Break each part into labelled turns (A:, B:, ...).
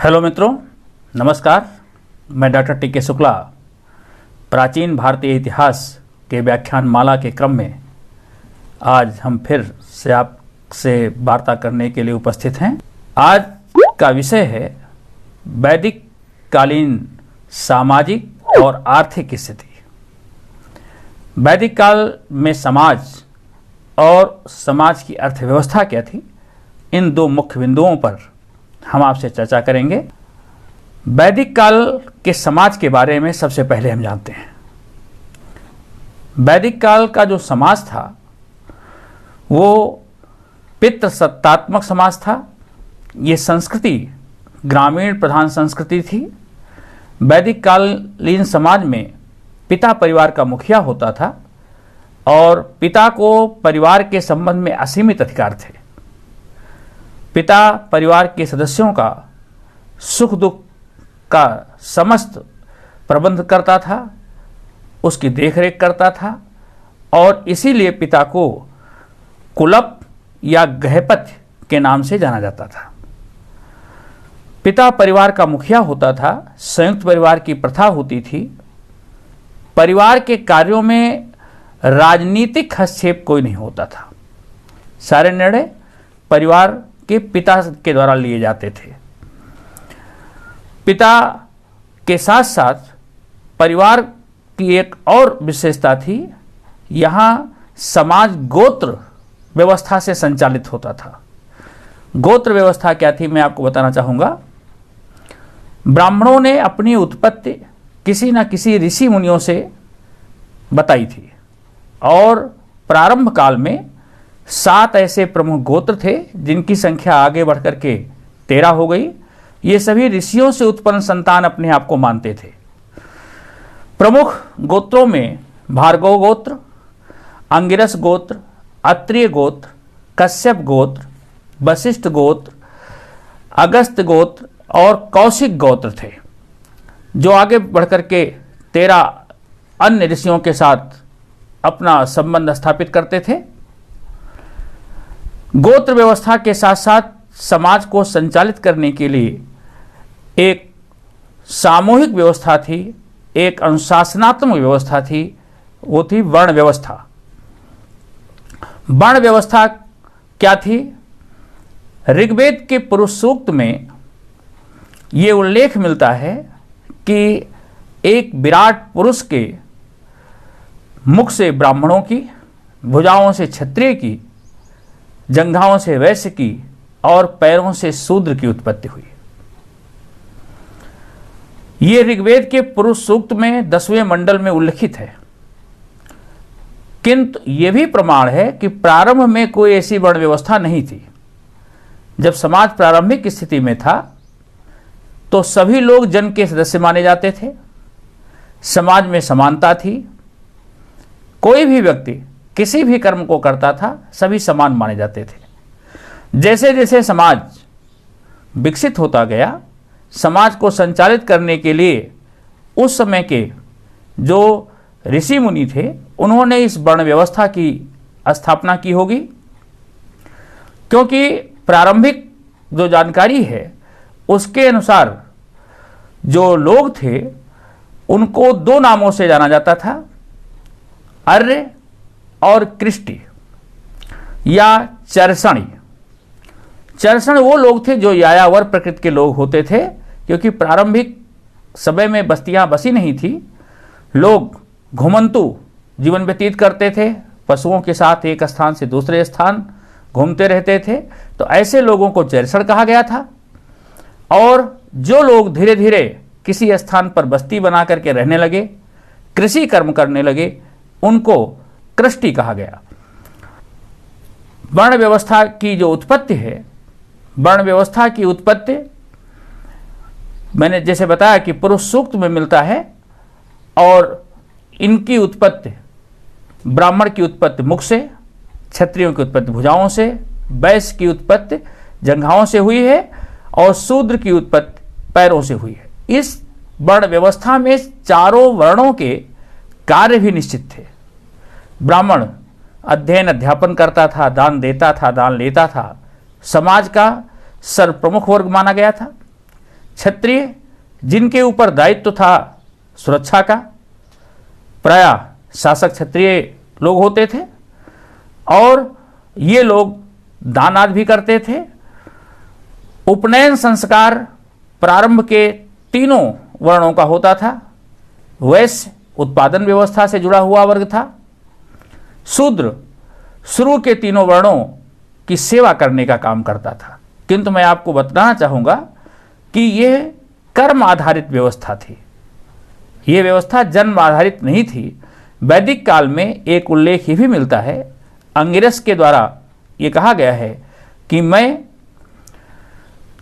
A: Hello मित्रों, नमस्कार। मैं डॉक्टर टी के शुक्ला प्राचीन भारतीय इतिहास के व्याख्यान माला के क्रम में आज हम फिर से आपसे वार्ता करने के लिए उपस्थित हैं। आज का विषय है वैदिक कालीन सामाजिक और आर्थिक स्थिति। वैदिक काल में समाज और समाज की अर्थव्यवस्था क्या थी, इन दो मुख्य बिंदुओं पर हम आपसे चर्चा करेंगे। वैदिक काल के समाज के बारे में सबसे पहले हम जानते हैं। वैदिक काल का जो समाज था वो पितृसत्तात्मक समाज था। ये संस्कृति ग्रामीण प्रधान संस्कृति थी। वैदिक कालीन समाज में पिता परिवार का मुखिया होता था और पिता को परिवार के संबंध में असीमित अधिकार थे। पिता परिवार के सदस्यों का सुख दुख का समस्त प्रबंध करता था, उसकी देखरेख करता था और इसीलिए पिता को कुलप या गृहपति के नाम से जाना जाता था। पिता परिवार का मुखिया होता था। संयुक्त परिवार की प्रथा होती थी। परिवार के कार्यों में राजनीतिक हस्तक्षेप कोई नहीं होता था। सारे निर्णय परिवार के पिता के द्वारा लिए जाते थे। पिता के साथ साथ परिवार की एक और विशेषता थी, यहाँ समाज गोत्र व्यवस्था से संचालित होता था। गोत्र व्यवस्था क्या थी, मैं आपको बताना चाहूँगा। ब्राह्मणों ने अपनी उत्पत्ति किसी न किसी ऋषि मुनियों से बताई थी और प्रारंभ काल में 7 ऐसे प्रमुख गोत्र थे जिनकी संख्या आगे बढ़कर के 13 हो गई। ये सभी ऋषियों से उत्पन्न संतान अपने आप को मानते थे। प्रमुख गोत्रों में भार्गव गोत्र, अंगिरस गोत्र, अत्रिय गोत्र, कश्यप गोत्र, वशिष्ठ गोत्र, अगस्त गोत्र और कौशिक गोत्र थे, जो आगे बढ़कर के 13 अन्य ऋषियों के साथ अपना संबंध स्थापित करते थे। गोत्र व्यवस्था के साथ साथ समाज को संचालित करने के लिए एक सामूहिक व्यवस्था थी, एक अनुशासनात्मक व्यवस्था थी, वो थी वर्ण व्यवस्था। वर्ण व्यवस्था क्या थी? ऋग्वेद के पुरुष सूक्त में ये उल्लेख मिलता है कि एक विराट पुरुष के मुख से ब्राह्मणों की, भुजाओं से क्षत्रिय की, जंघाओं से वैश्य की और पैरों से शूद्र की उत्पत्ति हुई। ये ऋग्वेद के पुरुष सूक्त में 10वें मंडल में उल्लिखित है। किंतु यह भी प्रमाण है कि प्रारंभ में कोई ऐसी वर्ण व्यवस्था नहीं थी। जब समाज प्रारंभिक स्थिति में था तो सभी लोग जन के सदस्य माने जाते थे। समाज में समानता थी। कोई भी व्यक्ति किसी भी कर्म को करता था, सभी समान माने जाते थे। जैसे जैसे समाज विकसित होता गया, समाज को संचालित करने के लिए उस समय के जो ऋषि मुनि थे, उन्होंने इस वर्ण व्यवस्था की स्थापना की होगी। क्योंकि प्रारंभिक जो जानकारी है उसके अनुसार जो लोग थे उनको 2 नामों से जाना जाता था, आर्य और कृष्टि या चरसणी। चरसण वो लोग थे जो यायावर प्रकृति के लोग होते थे, क्योंकि प्रारंभिक समय में बस्तियां बसी नहीं थी। लोग घुमंतु जीवन व्यतीत करते थे, पशुओं के साथ एक स्थान से दूसरे स्थान घूमते रहते थे। तो ऐसे लोगों को चरसण कहा गया था। और जो लोग धीरे धीरे किसी स्थान पर बस्ती बना करके रहने लगे, कृषि कर्म करने लगे, उनको कृष्टि कहा गया। वर्ण व्यवस्था की जो उत्पत्ति है, वर्ण व्यवस्था की उत्पत्ति मैंने जैसे बताया कि पुरुष सूक्त में मिलता है और इनकी उत्पत्ति, ब्राह्मण की उत्पत्ति मुख से, क्षत्रियों की उत्पत्ति भुजाओं से, वैश्य की उत्पत्ति जंघाओं से हुई है और शूद्र की उत्पत्ति पैरों से हुई है। इस वर्ण व्यवस्था में चारों वर्णों के कार्य भी निश्चित थे। ब्राह्मण अध्ययन अध्यापन करता था, दान देता था, दान लेता था, समाज का सर्वप्रमुख वर्ग माना गया था। क्षत्रिय जिनके ऊपर दायित्व था सुरक्षा का, प्रायः शासक क्षत्रिय लोग होते थे और ये लोग दान आदि भी करते थे। उपनयन संस्कार प्रारंभ के तीनों वर्णों का होता था। वैश्य उत्पादन व्यवस्था से जुड़ा हुआ वर्ग था। शूद्र शुरू के तीनों वर्णों की सेवा करने का काम करता था। किंतु मैं आपको बताना चाहूँगा कि यह कर्म आधारित व्यवस्था थी, यह व्यवस्था जन्म आधारित नहीं थी। वैदिक काल में एक उल्लेख ये भी मिलता है, अंगिरस के द्वारा ये कहा गया है कि मैं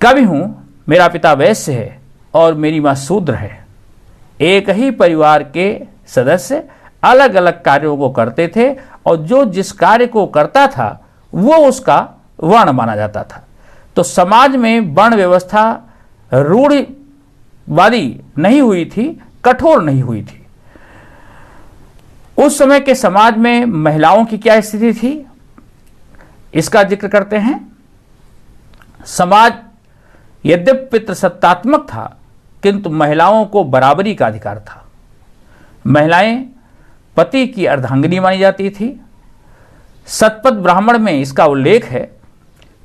A: कवि हूँ, मेरा पिता वैश्य है और मेरी माँ शूद्र है। एक ही परिवार के सदस्य अलग अलग कार्यों को करते थे और जो जिस कार्य को करता था वो उसका वर्ण माना जाता था। तो समाज में वर्ण व्यवस्था रूढ़िवादी नहीं हुई थी, कठोर नहीं हुई थी। उस समय के समाज में महिलाओं की क्या स्थिति थी, इसका जिक्र करते हैं। समाज यद्यपि पितृसत्तात्मक था किंतु महिलाओं को बराबरी का अधिकार था। महिलाएं पति की अर्धांगिनी मानी जाती थी। शतपथ ब्राह्मण में इसका उल्लेख है।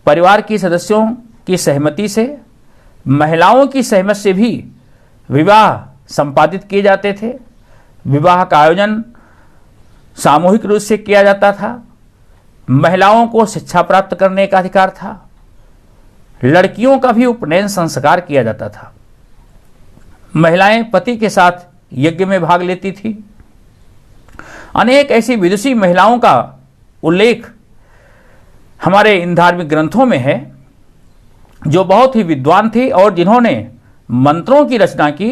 A: परिवार के सदस्यों की सहमति से, महिलाओं की सहमति से भी विवाह संपादित किए जाते थे। विवाह का आयोजन सामूहिक रूप से किया जाता था। महिलाओं को शिक्षा प्राप्त करने का अधिकार था। लड़कियों का भी उपनयन संस्कार किया जाता था। महिलाएं पति के साथ यज्ञ में भाग लेती थी। अनेक ऐसी विदुषी महिलाओं का उल्लेख हमारे इन धार्मिक ग्रंथों में है जो बहुत ही विद्वान थी और जिन्होंने मंत्रों की रचना की।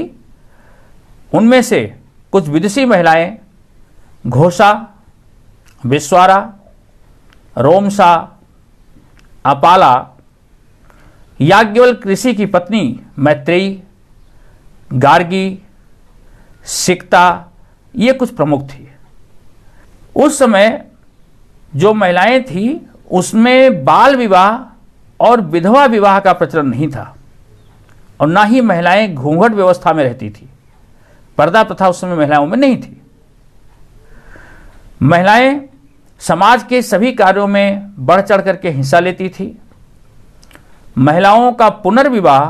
A: उनमें से कुछ विदुषी महिलाएं घोषा, विश्वारा, रोमसा, अपाला, याज्ञवल्क्य ऋषि की पत्नी मैत्रेयी, गार्गी, सिक्ता, ये कुछ प्रमुख थी। उस समय जो महिलाएं थी उसमें बाल विवाह और विधवा विवाह का प्रचलन नहीं था और ना ही महिलाएं घूंघट व्यवस्था में रहती थी। पर्दा प्रथा उस समय महिलाओं में नहीं थी। महिलाएं समाज के सभी कार्यों में बढ़ चढ़ करके हिस्सा लेती थी। महिलाओं का पुनर्विवाह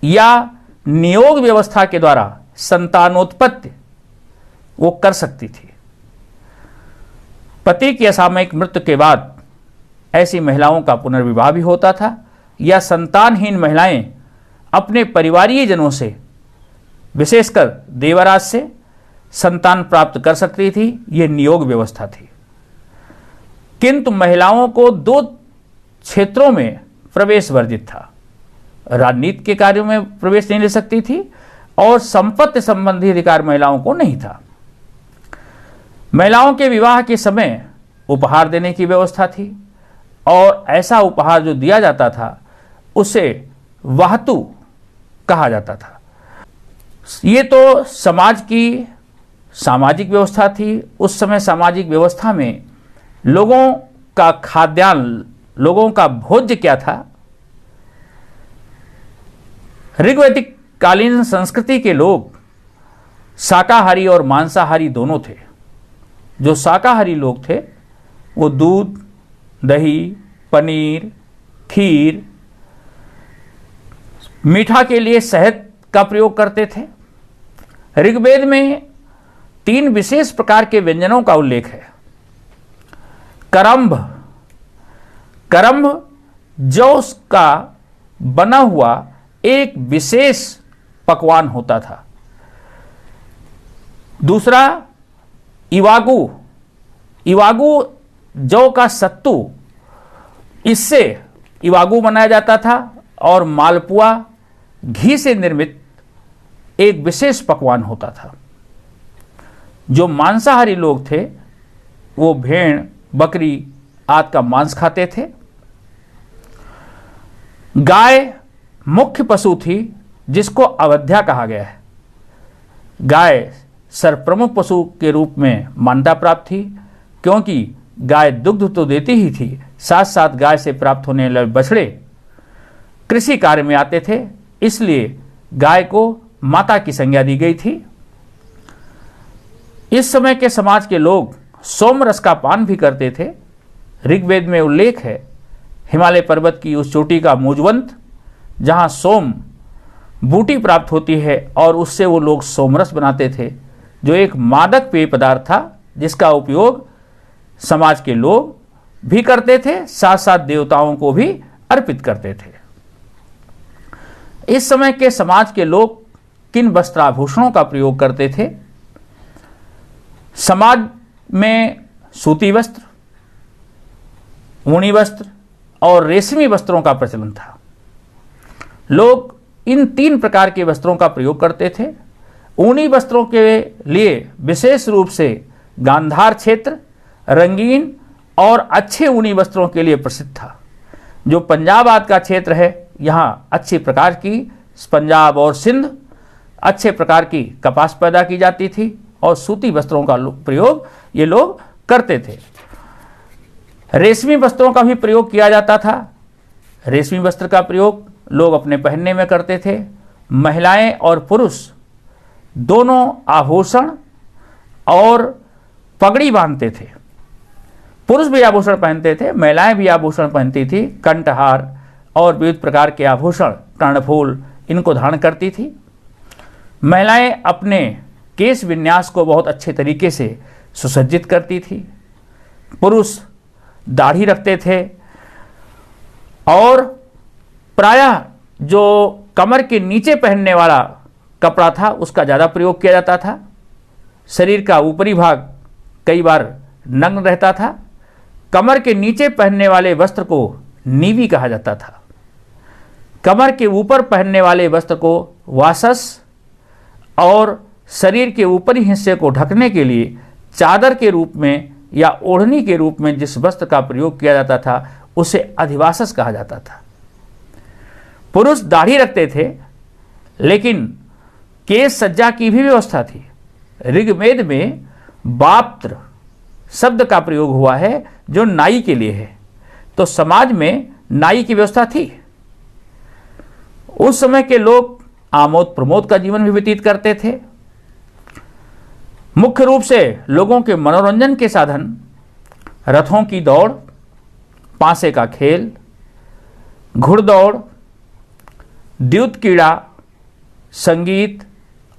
A: या नियोग व्यवस्था के द्वारा संतानोत्पत्ति वो कर सकती थी। पति की असामयिक मृत्यु के बाद ऐसी महिलाओं का पुनर्विवाह भी होता था या संतानहीन महिलाएं अपने परिवारीय जनों से, विशेषकर देवराज से संतान प्राप्त कर सकती थी। यह नियोग व्यवस्था थी। किंतु महिलाओं को दो क्षेत्रों में प्रवेश वर्जित था। राजनीति के कार्यों में प्रवेश नहीं ले सकती थी और संपत्ति संबंधी अधिकार महिलाओं को नहीं था। महिलाओं के विवाह के समय उपहार देने की व्यवस्था थी और ऐसा उपहार जो दिया जाता था उसे वाहतु कहा जाता था। ये तो समाज की सामाजिक व्यवस्था थी। उस समय सामाजिक व्यवस्था में लोगों का खाद्यान्न, लोगों का भोज्य क्या था। ऋग्वैदिक कालीन संस्कृति के लोग शाकाहारी और मांसाहारी दोनों थे। जो शाकाहारी लोग थे वो दूध, दही, पनीर, खीर, मीठा के लिए शहद का प्रयोग करते थे। ऋग्वेद में 3 विशेष प्रकार के व्यंजनों का उल्लेख है। करम्भ, करम्भ जौ का बना हुआ एक विशेष पकवान होता था। दूसरा इवागु, इवागु जौ का सत्तू, इससे इवागु बनाया जाता था। और मालपुआ घी से निर्मित एक विशेष पकवान होता था। जो मांसाहारी लोग थे वो भेड़, बकरी आदि का मांस खाते थे। गाय मुख्य पशु थी जिसको अवध्या कहा गया है। गाय सर्वप्रमुख पशु के रूप में मान्यता प्राप्त थी क्योंकि गाय दुग्ध तो देती ही थी, साथ साथ गाय से प्राप्त होने वाले बछड़े कृषि कार्य में आते थे, इसलिए गाय को माता की संज्ञा दी गई थी। इस समय के समाज के लोग सोम रस का पान भी करते थे। ऋग्वेद में उल्लेख है हिमालय पर्वत की उस चोटी का मुजवंत, जहाँ सोम बूटी प्राप्त होती है और उससे वो लोग सोमरस बनाते थे, जो एक मादक पेय पदार्थ था जिसका उपयोग समाज के लोग भी करते थे, साथ साथ देवताओं को भी अर्पित करते थे। इस समय के समाज के लोग किन वस्त्राभूषणों का प्रयोग करते थे? समाज में सूती वस्त्र, ऊनी वस्त्र और रेशमी वस्त्रों का प्रचलन था। लोग इन 3 प्रकार के वस्त्रों का प्रयोग करते थे। ऊनी वस्त्रों के लिए विशेष रूप से गांधार क्षेत्र रंगीन और अच्छे ऊनी वस्त्रों के लिए प्रसिद्ध था। जो पंजाब आदि का क्षेत्र है, यहाँ अच्छी प्रकार की, पंजाब और सिंध अच्छे प्रकार की कपास पैदा की जाती थी और सूती वस्त्रों का प्रयोग ये लोग करते थे। रेशमी वस्त्रों का भी प्रयोग किया जाता था। रेशमी वस्त्र का प्रयोग लोग अपने पहनने में करते थे। महिलाएं और पुरुष दोनों आभूषण और पगड़ी बांधते थे। पुरुष भी आभूषण पहनते थे, महिलाएं भी आभूषण पहनती थी। कंठहार और विविध प्रकार के आभूषण, कर्णफूल, इनको धारण करती थी। महिलाएं अपने केश विन्यास को बहुत अच्छे तरीके से सुसज्जित करती थी। पुरुष दाढ़ी रखते थे और प्रायः जो कमर के नीचे पहनने वाला कपड़ा था उसका ज़्यादा प्रयोग किया जाता था। शरीर का ऊपरी भाग कई बार नग्न रहता था। कमर के नीचे पहनने वाले वस्त्र को नीवी कहा जाता था। कमर के ऊपर पहनने वाले वस्त्र को वासस और शरीर के ऊपरी हिस्से को ढकने के लिए चादर के रूप में या ओढ़नी के रूप में जिस वस्त्र का प्रयोग किया जाता था उसे अधिवासस कहा जाता था। पुरुष दाढ़ी रखते थे, लेकिन केश सज्जा की भी व्यवस्था थी। ऋग्वेद में बाप्त्र शब्द का प्रयोग हुआ है जो नाई के लिए है, तो समाज में नाई की व्यवस्था थी। उस समय के लोग आमोद प्रमोद का जीवन भी व्यतीत करते थे। मुख्य रूप से लोगों के मनोरंजन के साधन रथों की दौड़, पासे का खेल, घुड़दौड़, द्युत क्रीड़ा, संगीत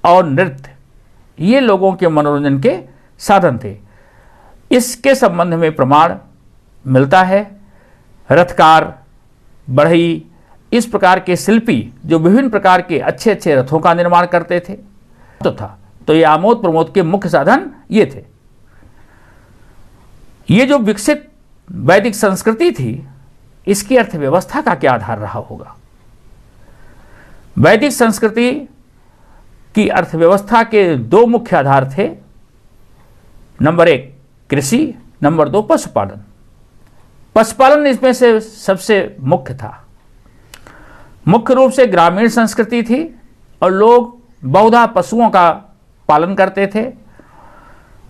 A: और नृत्य, ये लोगों के मनोरंजन के साधन थे। इसके संबंध में प्रमाण मिलता है। रथकार, बढ़ई, इस प्रकार के शिल्पी जो विभिन्न प्रकार के अच्छे अच्छे रथों का निर्माण करते थे तो ये आमोद प्रमोद के मुख्य साधन ये थे। ये जो विकसित वैदिक संस्कृति थी, इसकी अर्थव्यवस्था का क्या आधार रहा होगा? वैदिक संस्कृति की अर्थव्यवस्था के 2 मुख्य आधार थे। नंबर 1 कृषि, नंबर 2 पशुपालन। पशुपालन इसमें से सबसे मुख्य था। मुख्य रूप से ग्रामीण संस्कृति थी और लोग बहुधा पशुओं का पालन करते थे।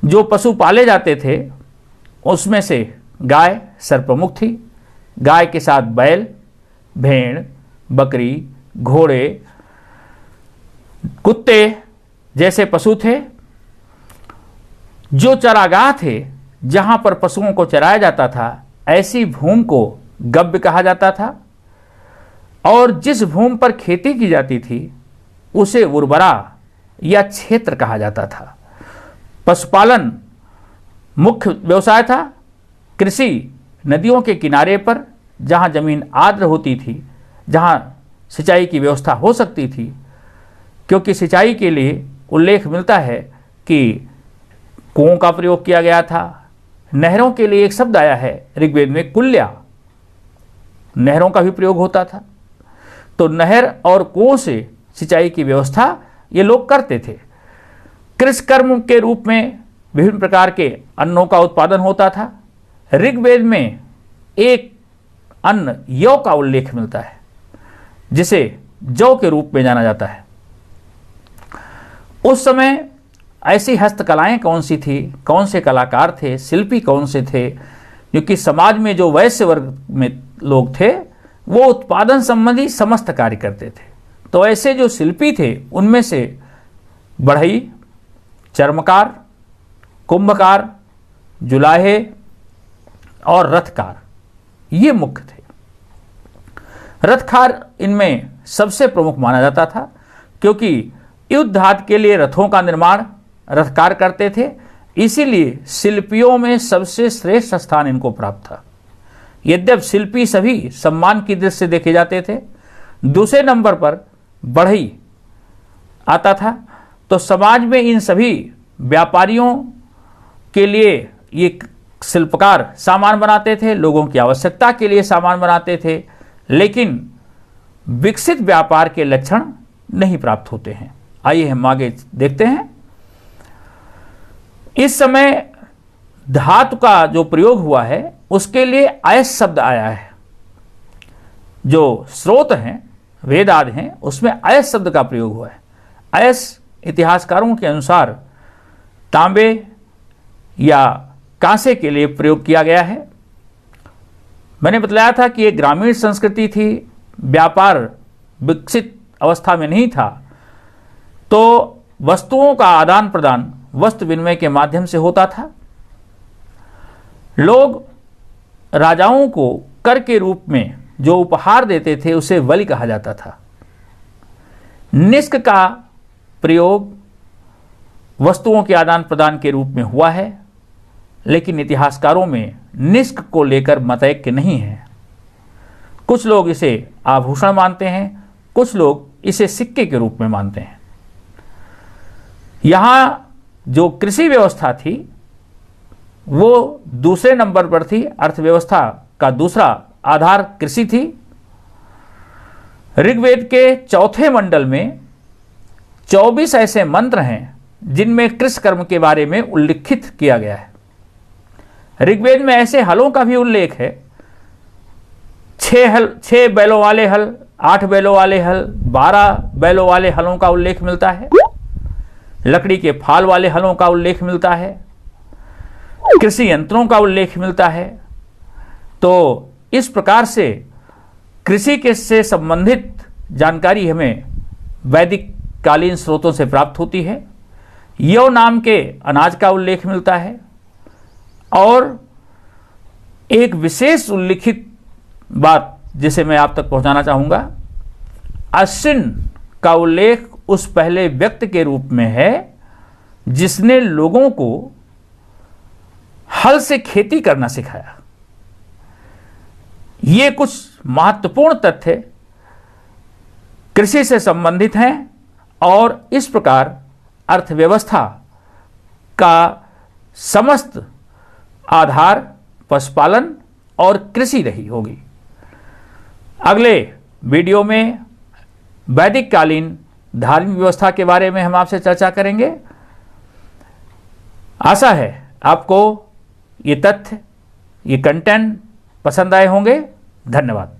A: जो पशु पाले जाते थे उसमें से गाय सर्वप्रमुख थी। गाय के साथ बैल, भेड़, बकरी, घोड़े, कुत्ते जैसे पशु थे। जो चरागाह थे, जहां पर पशुओं को चराया जाता था, ऐसी भूमि को गव्य कहा जाता था और जिस भूमि पर खेती की जाती थी उसे उर्वरा या क्षेत्र कहा जाता था। पशुपालन मुख्य व्यवसाय था। कृषि नदियों के किनारे पर जहां जमीन आर्द्र होती थी, जहां सिंचाई की व्यवस्था हो सकती थी, क्योंकि सिंचाई के लिए उल्लेख मिलता है कि कुओं का प्रयोग किया गया था। नहरों के लिए एक शब्द आया है ऋग्वेद में, कुल्या, नहरों का भी प्रयोग होता था। तो नहर और कुओं से सिंचाई की व्यवस्था ये लोग करते थे। कृषि कर्म के रूप में विभिन्न प्रकार के अन्नों का उत्पादन होता था। ऋग्वेद में एक अन्न यौ का उल्लेख मिलता है, जिसे जौ के रूप में जाना जाता है। उस समय ऐसी हस्तकलाएं कौन सी थी, कौन से कलाकार थे, शिल्पी कौन से थे? क्योंकि समाज में जो वैश्य वर्ग में लोग थे वो उत्पादन संबंधी समस्त कार्य करते थे। तो ऐसे जो शिल्पी थे उनमें से बढ़ई, चर्मकार, कुंभकार, जुलाहे और रथकार ये मुख्य थे। रथकार इनमें सबसे प्रमुख माना जाता था, क्योंकि युद्ध आदि के लिए रथों का निर्माण रथकार करते थे, इसीलिए शिल्पियों में सबसे श्रेष्ठ स्थान इनको प्राप्त था। यद्यप शिल्पी सभी सम्मान की दृष्टि से देखे जाते थे, दूसरे नंबर पर बढ़ई आता था। तो समाज में इन सभी व्यापारियों के लिए ये शिल्पकार सामान बनाते थे, लोगों की आवश्यकता के लिए सामान बनाते थे, लेकिन विकसित व्यापार के लक्षण नहीं प्राप्त होते हैं। आइए हम आगे देखते हैं। इस समय धातु का जो प्रयोग हुआ है उसके लिए अयस शब्द आया है। जो स्रोत हैं, वेद आदि हैं, उसमें अयस शब्द का प्रयोग हुआ है। अयस इतिहासकारों के अनुसार तांबे या कांसे के लिए प्रयोग किया गया है। मैंने बतलाया था कि एक ग्रामीण संस्कृति थी, व्यापार विकसित अवस्था में नहीं था, तो वस्तुओं का आदान प्रदान वस्तु विनिमय के माध्यम से होता था। लोग राजाओं को कर के रूप में जो उपहार देते थे उसे बलि कहा जाता था। निष्क का प्रयोग वस्तुओं के आदान प्रदान के रूप में हुआ है, लेकिन इतिहासकारों में निष्क को लेकर मतैक्य नहीं है। कुछ लोग इसे आभूषण मानते हैं, कुछ लोग इसे सिक्के के रूप में मानते हैं। यहाँ जो कृषि व्यवस्था थी वो दूसरे नंबर पर थी। अर्थव्यवस्था का दूसरा आधार कृषि थी। ऋग्वेद के चौथे मंडल में 24 ऐसे मंत्र हैं जिनमें कृषि कर्म के बारे में उल्लिखित किया गया है। ऋग्वेद में ऐसे हलों का भी उल्लेख है। 6 बैलों वाले हल, 8 बैलों वाले हल, 12 बैलों वाले हलों का उल्लेख मिलता है। लकड़ी के फाल वाले हलों का उल्लेख मिलता है। कृषि यंत्रों का उल्लेख मिलता है। तो इस प्रकार से कृषि के से संबंधित जानकारी हमें वैदिक कालीन स्रोतों से प्राप्त होती है। यव नाम के अनाज का उल्लेख मिलता है और एक विशेष उल्लिखित बात जिसे मैं आप तक पहुंचाना चाहूंगा, अश्विन का उल्लेख उस पहले व्यक्ति के रूप में है जिसने लोगों को हल से खेती करना सिखाया। ये कुछ महत्वपूर्ण तथ्य कृषि से संबंधित हैं और इस प्रकार अर्थव्यवस्था का समस्त आधार पशुपालन और कृषि रही होगी। अगले वीडियो में वैदिक कालीन धार्मिक व्यवस्था के बारे में हम आपसे चर्चा करेंगे। आशा है आपको ये तथ्य, ये कंटेंट पसंद आए होंगे। धन्यवाद।